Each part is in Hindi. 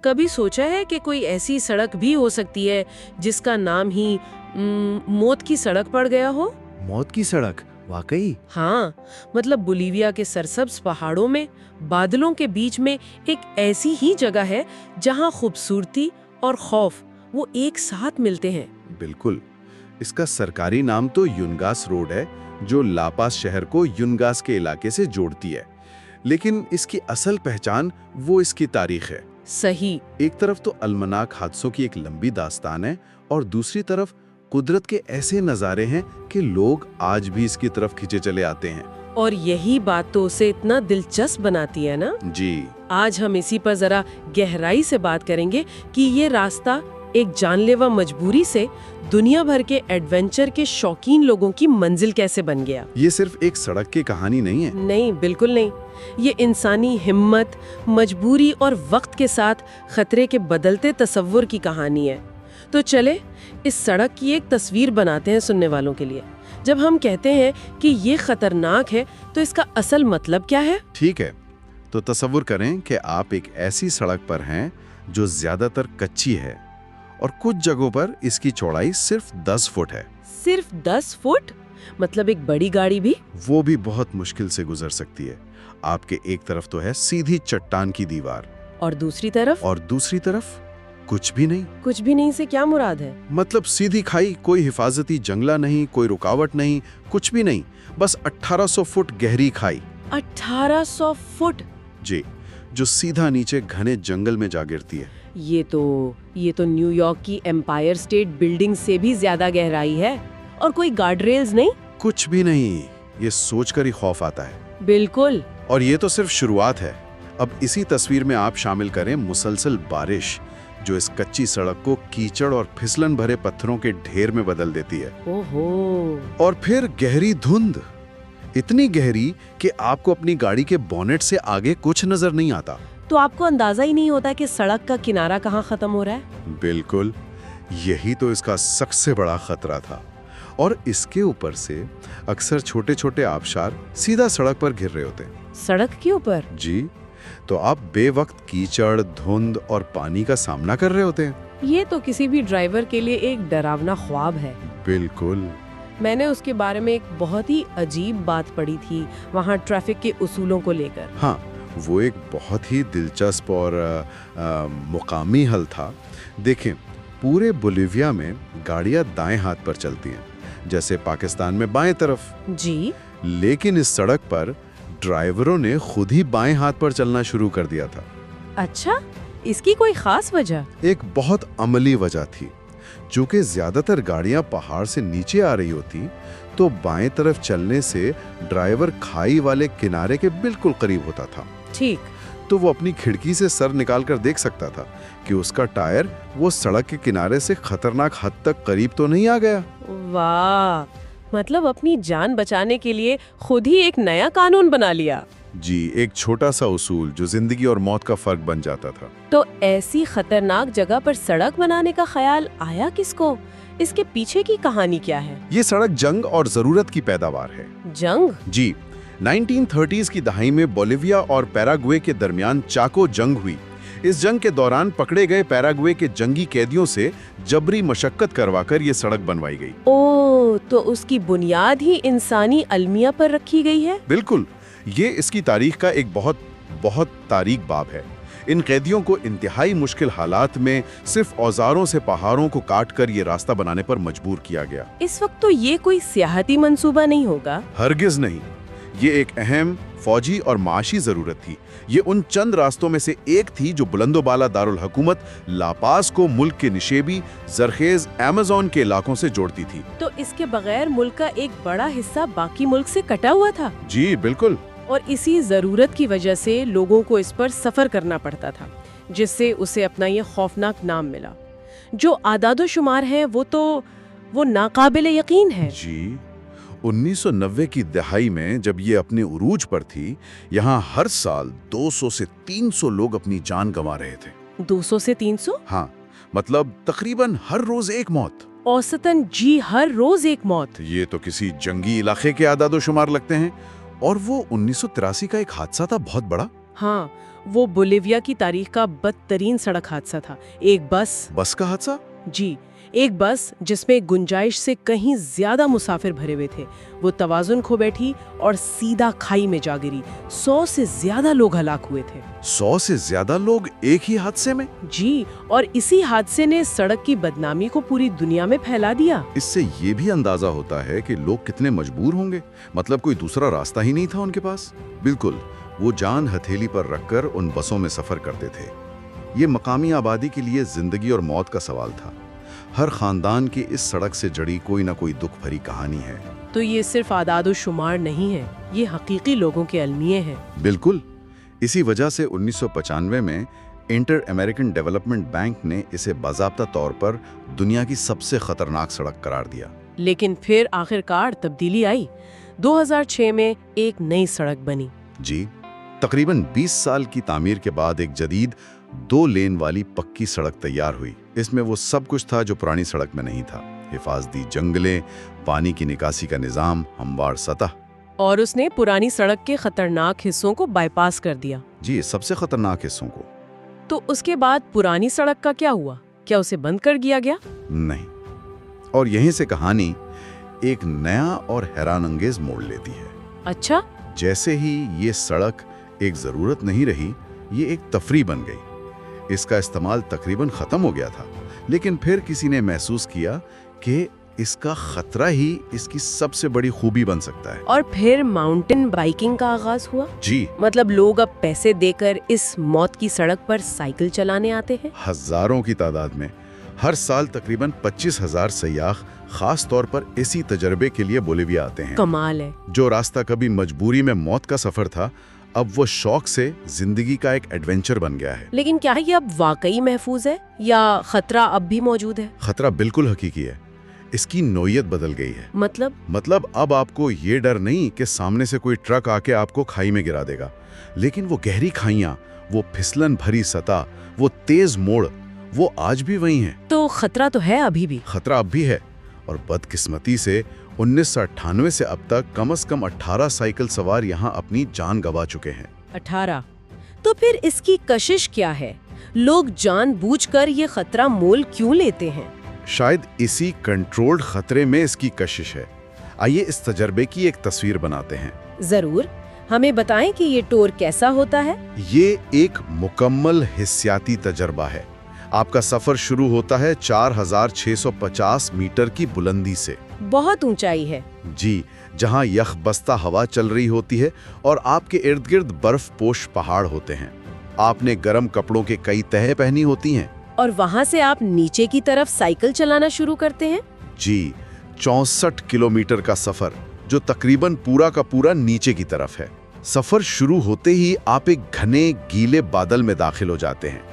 कभी सोचा है कि कोई ऐसी सड़क भी हो सकती है जिसका नाम ही मौत की सड़क पड़ गया हो? मौत की सड़क, वाकई? हाँ, मतलब बोलीविया के सरसब्ज पहाड़ों में बादलों के बीच में एक ऐसी ही जगह है जहाँ खूबसूरती और खौफ वो एक साथ मिलते हैं। बिल्कुल। इसका सरकारी नाम तो युनगास रोड है, जो लापास शहर को युनगास के इलाके से जोड़ती है। लेकिन इसकी असल पहचान वो इसकी तारीख है। सही। एक तरफ तो अलमनाक हादसों की एक लंबी दास्तान है और दूसरी तरफ कुदरत के ऐसे नज़ारे हैं कि लोग आज भी इसकी तरफ खिंचे चले आते हैं। और यही बात तो उसे इतना दिलचस्प बनाती है ना? जी। आज हम इसी पर जरा गहराई से बात करेंगे कि ये रास्ता एक जानलेवा मजबूरी से दुनिया भर के एडवेंचर के शौकीन लोगों की मंजिल कैसे बन गया। ये सिर्फ एक सड़क की कहानी नहीं है। नहीं, बिल्कुल नहीं। ये इंसानी हिम्मत, मजबूरी और वक्त के साथ खतरे के बदलते तस्वुर की कहानी है। तो चले इस सड़क की एक तस्वीर बनाते हैं सुनने वालों के लिए। जब हम कहते हैं कि ये खतरनाक है तो इसका असल मतलब क्या है? ठीक है, तो तसव्वुर करें कि आप एक ऐसी सड़क पर हैं जो ज्यादातर कच्ची है और कुछ जगहों पर इसकी चौड़ाई सिर्फ 10 फुट है। सिर्फ 10 फुट? मतलब एक बड़ी गाड़ी भी? वो भी बहुत मुश्किल से गुजर सकती है। आपके एक तरफ तो है सीधी चट्टान की दीवार, और दूसरी तरफ? और दूसरी तरफ कुछ भी नहीं। कुछ भी नहीं से क्या मुराद है? मतलब सीधी खाई, कोई हिफाजती जंगला नहीं, कोई रुकावट नहीं, कुछ भी नहीं, बस 1800 फुट गहरी खाई। 1800 फुट? जी, जो सीधा नीचे घने जंगल में जा गिरती है। ये तो न्यूयॉर्क की एम्पायर स्टेट बिल्डिंग से भी ज्यादा गहराई है। और कोई गार्ड रेल्स नहीं? कुछ भी नहीं। ये सोचकर ही खौफ आता है। बिल्कुल। और ये तो सिर्फ शुरुआत है। अब इसी तस्वीर में आप शामिल करें मुसलसल बारिश, जो इस कच्ची सड़क को कीचड़ और फिसलन भरे पत्थरों के ढेर में बदल देती है। ओहो। और फिर गहरी धुंध, इतनी गहरी कि आपको अपनी गाड़ी के बोनेट से आगे कुछ नजर नहीं आता। तो आपको अंदाजा ही नहीं होता कि सड़क का किनारा कहाँ खत्म हो रहा है। बिल्कुल, यही तो इसका सबसे बड़ा खतरा था। और इसके ऊपर से अक्सर छोटे छोटे आबशार सीधा सड़क पर घिर रहे होते हैं। सड़क के ऊपर? जी, तो आप बेवक्त कीचड़, धुंध और पानी का सामना कर रहे होते हैं। ये तो किसी भी ड्राइवर के लिए एक डरावना ख्वाब है। बिल्कुल। मैंने उसके बारे में एक बहुत ही अजीब बात पढ़ी थी वहाँ ट्रैफिक के उसूलों को लेकर। हाँ, वो एक बहुत ही दिलचस्प और मुकामी हल था। देखें, पूरे बोलीविया में गाड़ियाँ दाएं हाथ पर चलती हैं, जैसे पाकिस्तान में बाएं तरफ। जी। लेकिन इस सड़क पर ड्राइवरों ने खुद ही बाएं हाथ पर चलना शुरू कर दिया था। अच्छा, इसकी कोई खास वजह? एक बहुत अमली वजह थी। चूंकि ज्यादातर गाड़ियां पहाड़ से नीचे आ रही होती, तो बाएं तरफ चलने से ड्राइवर खाई वाले किनारे के बिल्कुल करीब होता था। ठीक। तो वो अपनी खिड़की से सर निकालकर देख सकता था कि उसका टायर वो सड़क के किनारे से खतरनाक हद तक करीब तो नहीं आ गया। वाह, मतलब अपनी जान बचाने के लिए खुद ही एक नया कानून बना लिया। जी, एक छोटा सा उसूल जो जिंदगी और मौत का फर्क बन जाता था। तो ऐसी खतरनाक जगह पर सड़क बनाने का ख्याल आया किसको? इसके पीछे की कहानी क्या है? ये सड़क जंग और जरूरत की पैदावार है। जंग? जी, 1930s की दहाई में बोलीविया और पैराग्वे के दरमियान चाको जंग हुई। इस जंग के दौरान पकड़े गए पैराग्वे के जंगी कैदियों से जबरी मशक्कत करवाकर ये सड़क बनवाई गई। ओह, तो उसकी बुनियाद ही इंसानी अलमिया पर रखी गई है। बिल्कुल, ये इसकी तारीख का एक बहुत बहुत तारीख बाब है। इन कैदियों को इंतहाई मुश्किल हालात में सिर्फ औजारों से पहाड़ों को काट कर ये रास्ता बनाने पर मजबूर किया गया। इस वक्त तो ये कोई सियाहती मंसूबा नहीं होगा। हरगिज नहीं, ये एक अहम फौजी और माशी जरूरत थी। ये उन चंद रास्तों में से एक थी जो बुलंदोबाला दारुल हुकूमत लापास को मुल्क के निशेबी जरखेज अमेज़न के इलाकों से जोड़ती थी। तो इसके बगैर मुल्क का एक बड़ा हिस्सा बाकी मुल्क से कटा हुआ था। जी बिल्कुल। और इसी जरूरत की वजह से लोगों को इस पर सफर करना पड़ता था, जिससे उसे अपना ये खौफनाक नाम मिला। जो आदादोशुमार है वो नाकाबिले यकीन है। जी, 1990 की दहाई में जब ये अपने उरूज पर थी, यहाँ हर साल 200 से 300 लोग अपनी जान गंवा रहे थे। 200 से 300? हाँ, मतलब तकरीबन हर रोज एक मौत। औसतन जी, हर रोज एक मौत। ये तो किसी जंगी इलाके के आदादोशुमार लगते हैं। और वो 1983 का एक हादसा था बहुत बड़ा। हाँ, वो बोलिविया की तारीख का बदतरीन सड़क हादसा था। एक बस का हादसा? जी, एक बस जिसमें गुंजाइश से कहीं ज्यादा मुसाफिर भरे हुए थे, वो तवाजुन खो बैठी और सीधा खाई में जा गिरी। 100 से ज्यादा लोग हलाक हुए थे। 100 से ज्यादा लोग एक ही हादसे में? जी, और इसी हादसे ने सड़क की बदनामी को पूरी दुनिया में फैला दिया। इससे ये भी अंदाजा होता है कि लोग कितने मजबूर होंगे। मतलब कोई दूसरा रास्ता ही नहीं था उनके पास। बिल्कुल, वो जान हथेली पर रखकर उन बसों में सफर करते थे। ये मकामी आबादी के लिए जिंदगी और मौत का सवाल था। हर खानदान की इस सड़क से जड़ी कोई ना कोई दुख भरी कहानी है। तो ये सिर्फ आदाद शुमार नहीं है, ये हकीकी लोगों के अलमिये हैं। बिल्कुल, इसी वजह से 1995 में इंटर अमेरिकन डेवलपमेंट बैंक ने इसे बाज़ाब्ता तौर पर दुनिया की सबसे खतरनाक सड़क करार दिया। लेकिन फिर आखिरकार तब्दीली आई। 2006 में एक नई सड़क बनी। जी, तकरीबन 20 साल की तामीर के बाद एक जदीद 2 लेन वाली पक्की सड़क तैयार हुई। इसमें वो सब कुछ था जो पुरानी सड़क में नहीं था। हिफाजती जंगलें, पानी की निकासी का निज़ाम, हमवार सतह। और उसने पुरानी सड़क के खतरनाक हिस्सों को बाईपास कर दिया। जी, सबसे खतरनाक हिस्सों को। तो उसके बाद पुरानी सड़क का क्या हुआ? क्या उसे बंद कर दिया गया? नहीं। और यहीं से कहानी एक नया और हैरानअंगेज मोड़ लेती है। अच्छा? जैसे ही ये सड़क एक ज़रूरत नहीं रही, ये एक तफरी बन गई। इसका इस्तेमाल तकरीबन ख़त्म हो गया था, लेकिन फिर किसी ने महसूस किया कि इसका खतरा ही इसकी सबसे बड़ी खूबी बन सकता है। और फिर माउंटेन बाइकिंग का आगाज हुआ। जी, मतलब लोग अब पैसे देकर इस मौत की सड़क पर साइकिल चलाने आते हैं। हजारों की तादाद में। हर साल तकरीबन 25,000 सयाह खास तौर पर इसी तजर्बे के लिए बोलिविया आते हैं। कमाल है। जो रास्ता कभी मजबूरी में मौत का सफर था, अब वो शौक से जिंदगी का एक एडवेंचर बन गया है। लेकिन क्या ये अब वाकई महफूज है या खतरा अब भी मौजूद है? खतरा बिल्कुल हकीकी है। इसकी नौयत बदल गई है। मतलब अब आपको ये डर नहीं कि सामने से कोई ट्रक आके आपको खाई में गिरा देगा, लेकिन वो गहरी खाइयां, वो फिसलन भरी सतह, वो तेज मोड़, वो आज भी वही हैं। तो खतरा तो है अभी भी। खतरा अब भी है, और बदकिस्मती से 1998 से अब तक कम से कम 18 साइकिल सवार यहाँ अपनी जान गंवा चुके हैं। 18? तो फिर इसकी कशिश क्या है? लोग जानबूझकर ये खतरा मोल क्यों लेते हैं? शायद इसी कंट्रोल्ड खतरे में इसकी कशिश है। आइए इस तजर्बे की एक तस्वीर बनाते हैं। जरूर, हमें बताएं कि ये टूर कैसा होता है। ये एक मुकम्मल हिस्साती तजर्बा है। आपका सफर शुरू होता है 4,650 मीटर की बुलंदी से। बहुत ऊंचाई है। जी, जहां यखबस्ता हवा चल रही होती है और आपके इर्द गिर्द बर्फ पोश पहाड़ होते हैं। आपने गर्म कपड़ों के कई तह पहनी होती हैं। और वहां से आप नीचे की तरफ साइकिल चलाना शुरू करते हैं। जी, 64 किलोमीटर का सफर, जो तकरीबन पूरा का पूरा नीचे की तरफ है। सफर शुरू होते ही आप एक घने गीले बादल में दाखिल हो जाते हैं।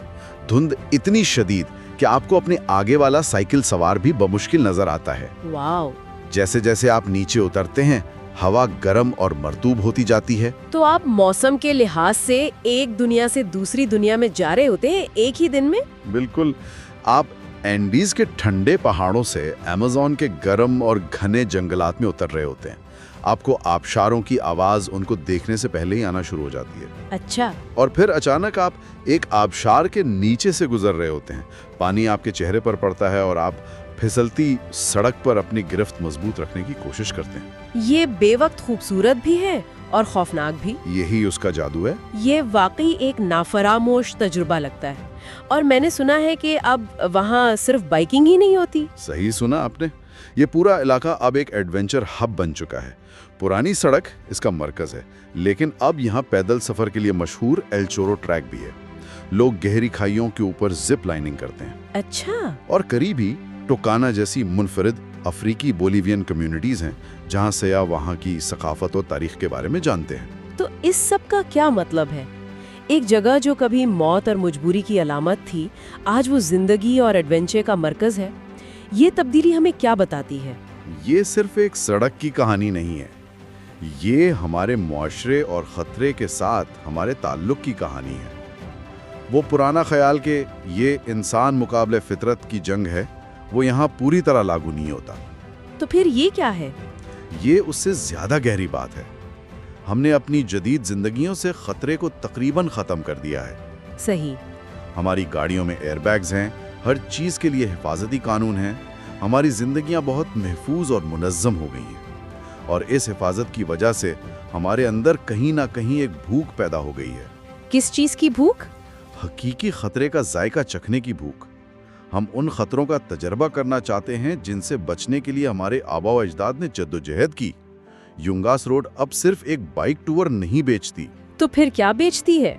धुंध इतनी शदीद कि आपको अपने आगे वाला साइकिल सवार भी बमुश्किल नजर आता है। वाव! जैसे जैसे आप नीचे उतरते हैं, हवा गर्म और मरतूब होती जाती है। तो आप मौसम के लिहाज से एक दुनिया से दूसरी दुनिया में जा रहे होते हैं एक ही दिन में। बिल्कुल, आप एंडीज के ठंडे पहाड़ों से अमेज़न के गर्म और घने जंगलात में उतर रहे होते हैं। आपको आबशारों की आवाज उनको देखने से पहले ही आना शुरू हो जाती है। अच्छा। और फिर अचानक आप एक आबशार के नीचे से गुजर रहे होते हैं। पानी आपके चेहरे पर पड़ता है और आप फिसलती सड़क पर अपनी गिरफ्त मजबूत रखने की कोशिश करते हैं। ये बेवक्त खूबसूरत भी है और खौफनाक भी। यही उसका जादू है। ये वाकई एक नाफरामोश तजुर्बा लगता है। और मैंने सुना है कि अब वहाँ सिर्फ बाइकिंग ही नहीं होती। सही सुना आपने। ये पूरा इलाका अब एक एडवेंचर हब बन चुका है। पुरानी सड़क इसका मरकज है, लेकिन अब यहाँ पैदल सफर के लिए मशहूर एल चोरो ट्रैक भी है। लोग गहरी खाइयों के ऊपर जिप लाइनिंग करते हैं। अच्छा। और करीबी टोकाना जैसी मुनफरिद अफ्रीकी बोलिवियन कम्युनिटीज हैं, जहाँ से या वहाँ की सकाफत और तारीख के बारे में जानते हैं। तो इस सब का क्या मतलब है? एक जगह जो कभी मौत और मजबूरी की अलामत थी, आज वो जिंदगी और एडवेंचर का मरकज है। ये तब्दीली हमें क्या बताती है? ये सिर्फ एक सड़क की कहानी नहीं है, ये हमारे मुआशरे और खतरे के साथ हमारे ताल्लुक की कहानी है। वो पुराना ख्याल कि ये इंसान मुकाबले फितरत की जंग है, वो यहाँ पूरी तरह लागू नहीं होता। तो फिर ये क्या है? ये उससे ज्यादा गहरी बात है। हमने अपनी जदीद जिंदगियों से खतरे को तकरीबन ख़त्म कर दिया है। सही। हमारी गाड़ियों में एयरबैग्स हैं, हर चीज़ के लिए हिफाजती कानून हैं, हमारी ज़िंदगियां बहुत महफूज और मुनज़्ज़म हो गई हैं। और इस हिफाजत की वजह से हमारे अंदर कहीं ना कहीं एक भूख पैदा हो गई है। किस चीज़ की भूख? हकीकी खतरे का जायका चखने की भूख। हम उन खतरों का तजर्बा करना चाहते हैं जिनसे बचने के लिए हमारे आबा व अजदाद ने जद्दोजहद की। युंगास रोड अब सिर्फ एक बाइक टूर नहीं बेचती। तो फिर क्या बेचती है?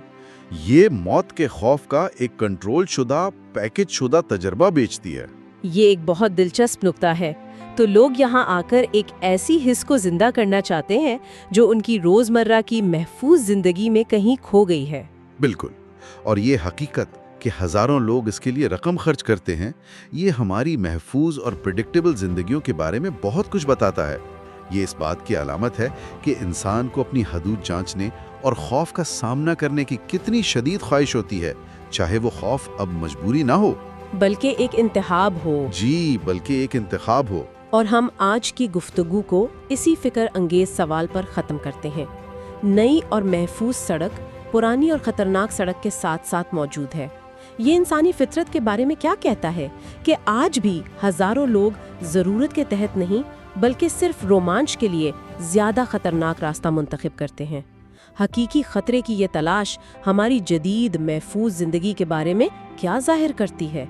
ये मौत के खौफ का एक कंट्रोल शुदा, पैकेज शुदा तजर्बा बेचती है। ये एक बहुत दिलचस्प नुक्ता है। तो लोग यहाँ आकर एक ऐसी हिस्स को जिंदा करना चाहते हैं जो उनकी रोजमर्रा की महफूज जिंदगी में कहीं खो गई है। बिल्कुल। और ये हकीकत कि हजारों लोग इसके लिए रकम खर्च करते हैं, ये हमारी महफूज और प्रिडिक्टेबल जिंदगियों के बारे में बहुत कुछ बताता है। ये इस बात की अलामत है कि इंसान को अपनी हदूद जांचने और खौफ का सामना करने की कितनी शदीद ख्वाहिश होती है, चाहे वो खौफ अब मजबूरी ना हो, बल्कि एक इंतखाब हो। जी, बल्कि एक इंतखाब हो। और हम आज की गुफ्तगू को इसी फिक्र अंगेज सवाल पर ख़त्म करते हैं। नई और महफूज सड़क पुरानी और ख़तरनाक सड़क के साथ साथ मौजूद है। ये इंसानी फितरत के बारे में क्या कहता है कि आज भी हज़ारों लोग ज़रूरत के तहत नहीं बल्कि सिर्फ रोमांच के लिए ज़्यादा ख़तरनाक रास्ता मुंतखब करते हैं। हकीकी ख़तरे की ये तलाश हमारी जदीद महफूज ज़िंदगी के बारे में क्या ज़ाहिर करती है?